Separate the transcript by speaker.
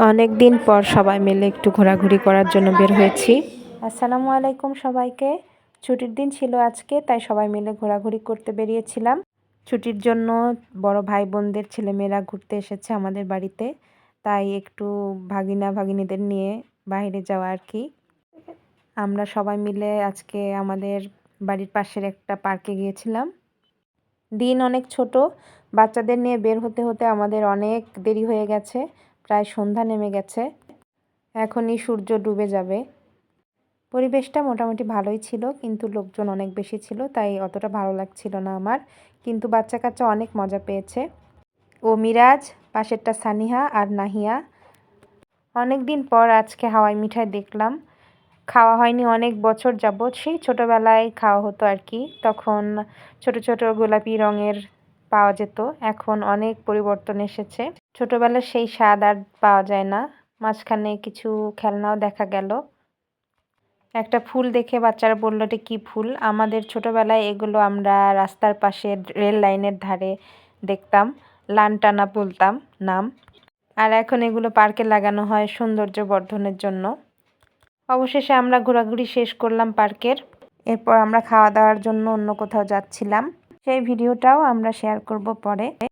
Speaker 1: অনেক দিন পর সবাই মিলে একটু ঘোরাঘুরি করার জন্য বের হয়েছি। আসসালামু আলাইকুম সবাইকে। ছুটির দিন ছিল আজকে, তাই সবাই মিলে ঘোরাঘুরি করতে বেরিয়েছিলাম। ছুটির জন্য বড় ভাই বোনদের ছেলেমেয়েরা ঘুরতে এসেছে আমাদের বাড়িতে, তাই একটু ভাগিনা ভাগিনীদের নিয়ে বাইরে যাওয়া আর কি। আমরা সবাই মিলে আজকে আমাদের বাড়ির পাশের একটা পার্কে গিয়েছিলাম। দিন অনেক ছোট, বাচ্চাদের নিয়ে বের হতে হতে আমাদের অনেক দেরি হয়ে গেছে। প্রায় সন্ধ্যা নেমে গেছে, এখনই সূর্য ডুবে যাবে। পরিবেশটা মোটামুটি ভালোই ছিল, কিন্তু লোকজন অনেক বেশি ছিল, তাই অতটা ভালো লাগছিল না আমার। কিন্তু বাচ্চা কাচ্চা অনেক মজা পেয়েছে। ও মিরাজ, পাশেরটা সানিহা আর নাহিয়া। অনেক দিন পর আজকে হাওয়াই মিঠাই দেখলাম। খাওয়া হয়নি অনেক বছর যাবৎ, সেই ছোটোবেলায় খাওয়া হতো আর কি। তখন ছোট ছোট গোলাপি রঙের পাওয়া যেত, এখন অনেক পরিবর্তন এসেছে। ছোটোবেলার সেই স্বাদ আর পাওয়া যায় না। মাঝখানে কিছু খেলনাও দেখা গেল। একটা ফুল দেখে বাচ্চারা বলল এটা কী ফুল। আমাদের ছোটোবেলায় এগুলো আমরা রাস্তার পাশে রেল লাইনের ধারে দেখতাম, লানটানা বলতাম নাম। আর এখন এগুলো পার্কে লাগানো হয় সৌন্দর্য বর্ধনের জন্য। অবশেষে আমরা ঘোরাঘুরি শেষ করলাম পার্কের। এরপর আমরা খাওয়া দাওয়ার জন্য অন্য কোথাও যাচ্ছিলাম। সেই ভিডিওটাও আমরা শেয়ার করব পরে।